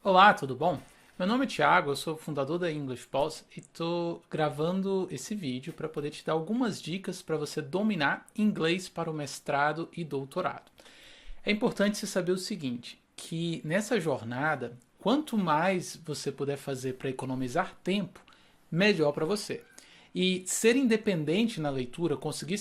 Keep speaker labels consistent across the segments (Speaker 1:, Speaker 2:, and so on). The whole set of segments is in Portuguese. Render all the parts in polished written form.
Speaker 1: Olá, tudo bom? Meu nome é Thiago, eu sou fundador da English Pulse e estou gravando esse vídeo para poder te dar algumas dicas para você dominar inglês para o mestrado e doutorado. É importante você saber o seguinte, que nessa jornada, quanto mais você puder fazer para economizar tempo, melhor para você. E ser independente na leitura, conseguir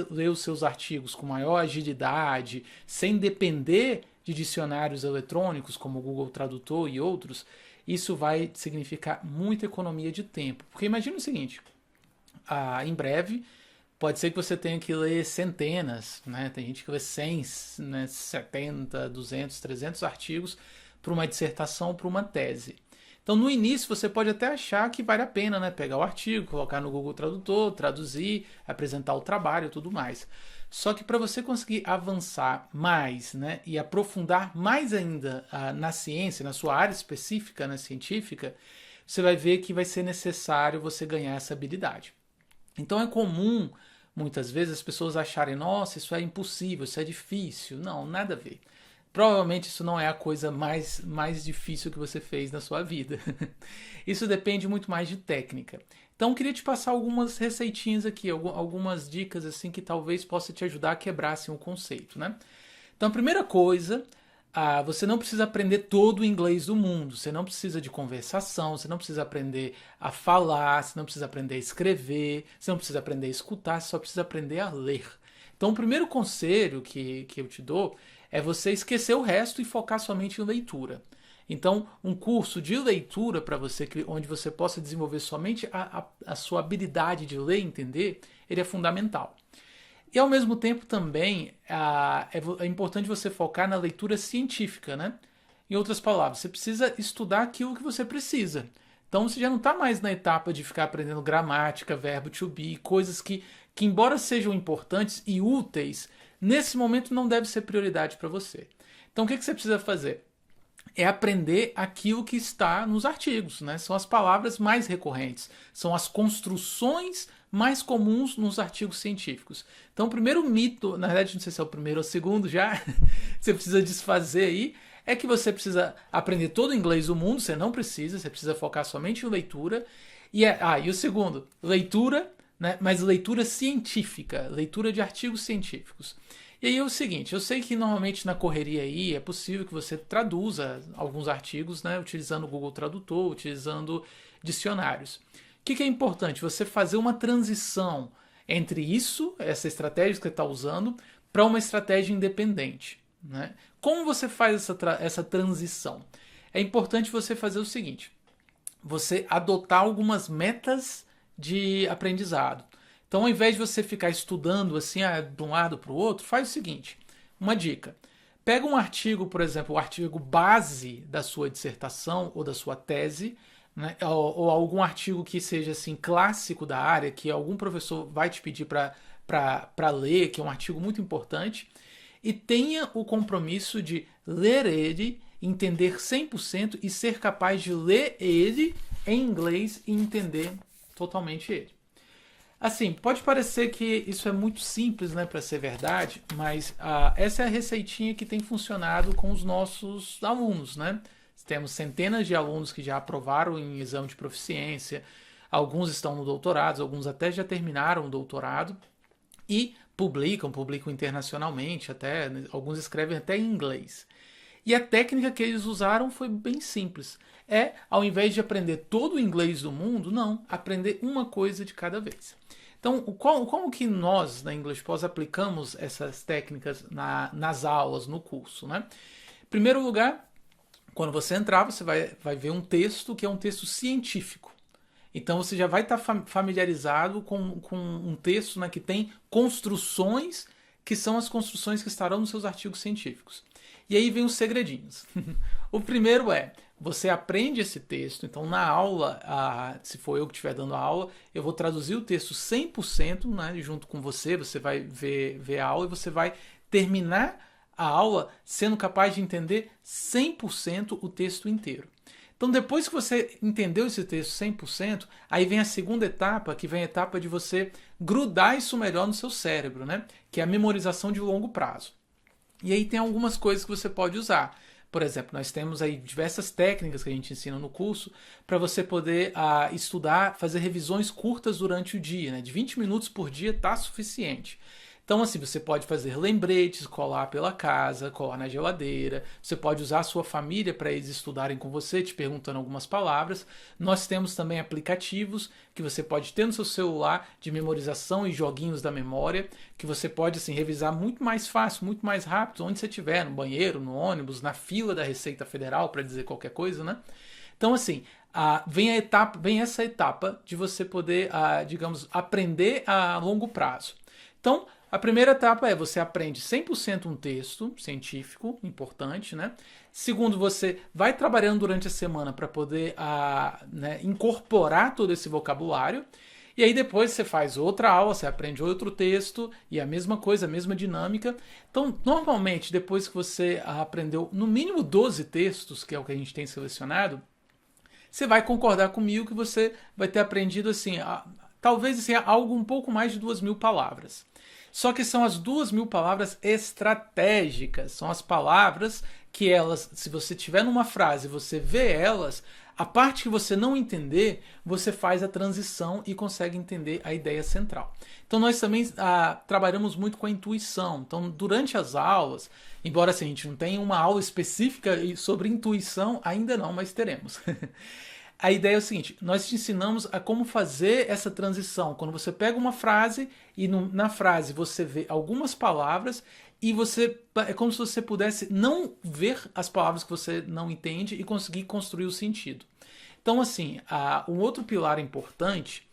Speaker 1: ler os seus artigos com maior agilidade, sem depender de dicionários eletrônicos como o Google Tradutor e outros, isso vai significar muita economia de tempo. Porque imagine o seguinte, em breve pode ser que você tenha que ler centenas, né? Tem gente que lê 100, né, 70, 200, 300 artigos para uma dissertação, para uma tese. Então, no início, você pode até achar que vale a pena, né? Pegar o artigo, colocar no Google Tradutor, traduzir, apresentar o trabalho e tudo mais. Só que para você conseguir avançar mais, né, e aprofundar mais ainda na ciência, na sua área específica, na científica, você vai ver que vai ser necessário você ganhar essa habilidade. Então é comum, muitas vezes, as pessoas acharem, nossa, isso é impossível, isso é difícil. Não, nada a ver. Provavelmente isso não é a coisa mais difícil que você fez na sua vida. Isso depende muito mais de técnica. Então eu queria te passar algumas receitinhas aqui, algumas dicas assim que talvez possa te ajudar a quebrar assim, o conceito, né? Então a primeira coisa, você não precisa aprender todo o inglês do mundo. Você não precisa de conversação, você não precisa aprender a falar, você não precisa aprender a escrever, você não precisa aprender a escutar, você só precisa aprender a ler. Então o primeiro conselho que eu te dou é você esquecer o resto e focar somente em leitura. Então, um curso de leitura para você, onde você possa desenvolver somente a sua habilidade de ler e entender, ele é fundamental. E ao mesmo tempo também é importante você focar na leitura científica, né? Em outras palavras, você precisa estudar aquilo que você precisa. Então você já não está mais na etapa de ficar aprendendo gramática, verbo to be, coisas que embora sejam importantes e úteis, nesse momento não deve ser prioridade para você. Então o que você precisa fazer? É aprender aquilo que está nos artigos, né? São as palavras mais recorrentes, são as construções mais comuns nos artigos científicos. Então, o primeiro mito, na verdade, não sei se é o primeiro ou o segundo já, você precisa desfazer aí, é que você precisa aprender todo o inglês do mundo, você não precisa, você precisa focar somente em leitura. E o segundo, leitura, né? Mas leitura científica, leitura de artigos científicos. E aí é o seguinte, eu sei que normalmente na correria aí é possível que você traduza alguns artigos, né, utilizando o Google Tradutor, utilizando dicionários. O que é importante? Você fazer uma transição entre isso, essa estratégia que você está usando, para uma estratégia independente. Né? Como você faz essa transição? É importante você fazer o seguinte, você adotar algumas metas de aprendizado. Então, ao invés de você ficar estudando assim de um lado para o outro, faz o seguinte, uma dica. Pega um artigo, por exemplo, o artigo base da sua dissertação ou da sua tese, né, ou algum artigo que seja assim clássico da área, que algum professor vai te pedir para ler, que é um artigo muito importante, e tenha o compromisso de ler ele, entender 100% e ser capaz de ler ele em inglês e entender totalmente ele. Assim, pode parecer que isso é muito simples, né, para ser verdade, mas essa é a receitinha que tem funcionado com os nossos alunos, né? Temos centenas de alunos que já aprovaram em exame de proficiência, alguns estão no doutorado, alguns até já terminaram o doutorado e publicam internacionalmente, até alguns escrevem até em inglês. E a técnica que eles usaram foi bem simples. Ao invés de aprender todo o inglês do mundo, não, aprender uma coisa de cada vez. Então, como que nós, na English Pulse, aplicamos essas técnicas nas aulas, no curso? Né? Em primeiro lugar, quando você entrar, você vai ver um texto que é um texto científico. Então, você já vai estar familiarizado com um texto, né, que tem construções que são as construções que estarão nos seus artigos científicos. E aí vem os segredinhos. O primeiro você aprende esse texto, então na aula, se for eu que estiver dando a aula, eu vou traduzir o texto 100%, né, junto com você vai ver a aula e você vai terminar a aula sendo capaz de entender 100% o texto inteiro. Então depois que você entendeu esse texto 100%, aí vem a segunda etapa, que vem a etapa de você grudar isso melhor no seu cérebro, né, que é a memorização de longo prazo. E aí tem algumas coisas que você pode usar. Por exemplo, nós temos aí diversas técnicas que a gente ensina no curso para você poder estudar, fazer revisões curtas durante o dia, né? De 20 minutos por dia tá suficiente. Então, assim, você pode fazer lembretes, colar pela casa, colar na geladeira. Você pode usar a sua família para eles estudarem com você, te perguntando algumas palavras. Nós temos também aplicativos que você pode ter no seu celular de memorização e joguinhos da memória, que você pode, assim, revisar muito mais fácil, muito mais rápido, onde você estiver, no banheiro, no ônibus, na fila da Receita Federal, para dizer qualquer coisa, né? Então, assim, vem essa etapa de você poder, digamos, aprender a longo prazo. Então, a primeira etapa é você aprende 100% um texto científico, importante, né? Segundo, você vai trabalhando durante a semana para poder né, incorporar todo esse vocabulário. E aí depois você faz outra aula, você aprende outro texto e a mesma coisa, a mesma dinâmica. Então, normalmente, depois que você aprendeu no mínimo 12 textos, que é o que a gente tem selecionado, você vai concordar comigo que você vai ter aprendido assim, talvez assim, algo um pouco mais de 2.000 palavras. Só que são as 2.000 palavras estratégicas. São as palavras que elas, se você tiver numa frase, você vê elas, a parte que você não entender, você faz a transição e consegue entender a ideia central. Então nós também trabalhamos muito com a intuição. Então durante as aulas, embora assim, a gente não tenha uma aula específica sobre intuição, ainda não, mas teremos. A ideia é o seguinte, nós te ensinamos a como fazer essa transição. Quando você pega uma frase e na frase você vê algumas palavras e é como se você pudesse não ver as palavras que você não entende e conseguir construir o sentido. Então, assim, um outro pilar importante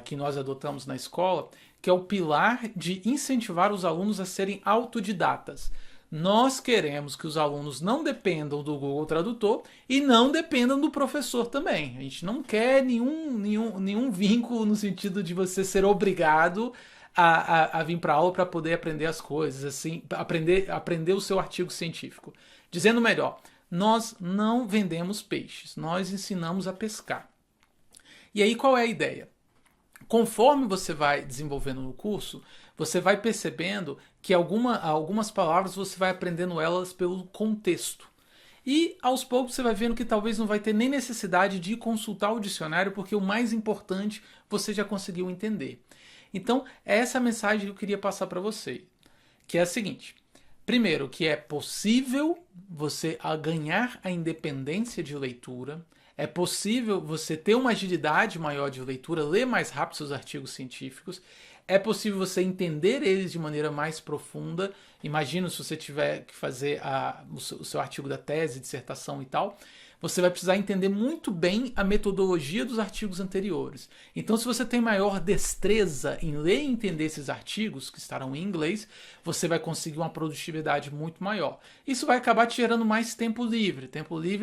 Speaker 1: que nós adotamos na escola, que é o pilar de incentivar os alunos a serem autodidatas. Nós queremos que os alunos não dependam do Google Tradutor e não dependam do professor também. A gente não quer nenhum vínculo no sentido de você ser obrigado a vir para a aula para poder aprender as coisas, assim, aprender o seu artigo científico. Dizendo melhor, nós não vendemos peixes, nós ensinamos a pescar. E aí qual é a ideia? Conforme você vai desenvolvendo no curso, você vai percebendo que algumas palavras você vai aprendendo elas pelo contexto. E aos poucos você vai vendo que talvez não vai ter nem necessidade de consultar o dicionário, porque o mais importante você já conseguiu entender. Então, é essa a mensagem que eu queria passar para você, que é a seguinte. Primeiro, que é possível você ganhar a independência de leitura. É possível você ter uma agilidade maior de leitura, ler mais rápido seus artigos científicos. É possível você entender eles de maneira mais profunda. Imagina se você tiver que fazer o seu artigo da tese, dissertação e tal. Você vai precisar entender muito bem a metodologia dos artigos anteriores. Então, se você tem maior destreza em ler e entender esses artigos, que estarão em inglês, você vai conseguir uma produtividade muito maior. Isso vai acabar te gerando mais tempo livre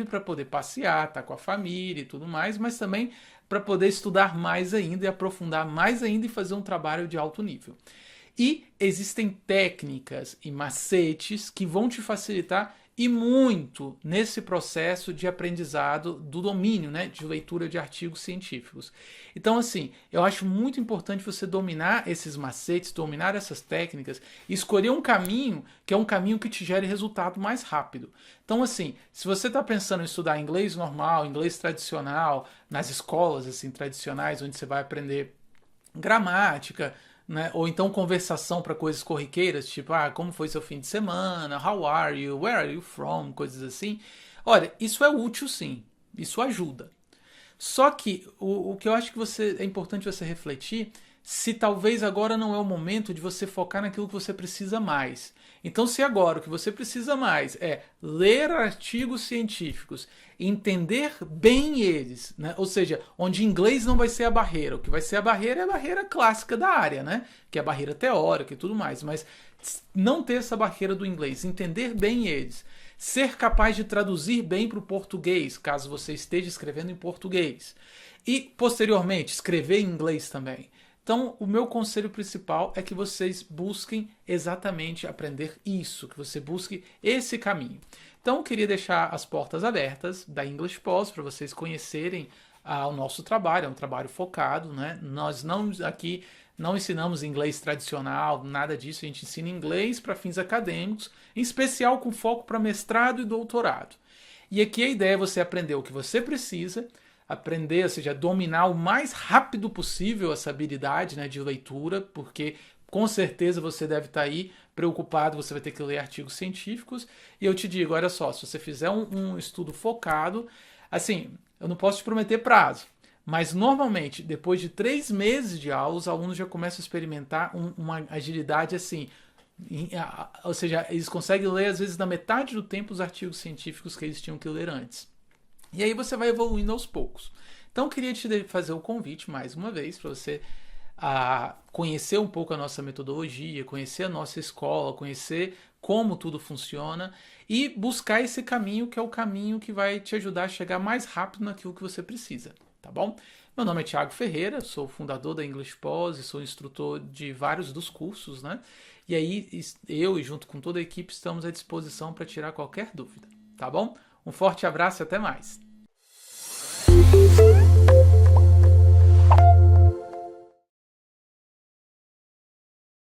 Speaker 1: para poder passear, estar com a família e tudo mais, mas também para poder estudar mais ainda e aprofundar mais ainda e fazer um trabalho de alto nível. E existem técnicas e macetes que vão te facilitar e muito nesse processo de aprendizado do domínio, né, de leitura de artigos científicos. Então, assim, eu acho muito importante você dominar esses macetes, dominar essas técnicas e escolher um caminho que é um caminho que te gere resultado mais rápido. Então, assim, se você está pensando em estudar inglês normal, inglês tradicional, nas escolas assim tradicionais, onde você vai aprender gramática, né? Ou então conversação para coisas corriqueiras, tipo, como foi seu fim de semana, how are you, where are you from, coisas assim. Olha, isso é útil sim, isso ajuda. Só que o que eu acho que é importante você refletir, se talvez agora não é o momento de você focar naquilo que você precisa mais. Então, se agora o que você precisa mais é ler artigos científicos, entender bem eles, né? Ou seja, onde inglês não vai ser a barreira, o que vai ser a barreira é a barreira clássica da área, né? Que é a barreira teórica e tudo mais, mas não ter essa barreira do inglês, entender bem eles, ser capaz de traduzir bem para o português, caso você esteja escrevendo em português, e posteriormente escrever em inglês também. Então, o meu conselho principal é que vocês busquem exatamente aprender isso, que você busque esse caminho. Então, eu queria deixar as portas abertas da English Pulse para vocês conhecerem o nosso trabalho, é um trabalho focado, né? Nós não aqui não ensinamos inglês tradicional, nada disso. A gente ensina inglês para fins acadêmicos, em especial com foco para mestrado e doutorado. E aqui a ideia é você aprender o que você precisa, aprender, ou seja, dominar o mais rápido possível essa habilidade, né, de leitura, porque com certeza você deve estar aí preocupado, você vai ter que ler artigos científicos. E eu te digo, olha só, se você fizer um estudo focado, assim, eu não posso te prometer prazo, mas normalmente, depois de 3 meses de aula, os alunos já começam a experimentar uma agilidade assim. Ou seja, eles conseguem ler, às vezes, na metade do tempo, os artigos científicos que eles tinham que ler antes. E aí você vai evoluindo aos poucos. Então, eu queria te fazer o convite, mais uma vez, para você conhecer um pouco a nossa metodologia, conhecer a nossa escola, conhecer como tudo funciona e buscar esse caminho que é o caminho que vai te ajudar a chegar mais rápido naquilo que você precisa, tá bom? Meu nome é Thiago Ferreira, sou fundador da English Pause, sou instrutor de vários dos cursos, né? E aí eu e junto com toda a equipe estamos à disposição para tirar qualquer dúvida, tá bom? Um forte abraço e até mais!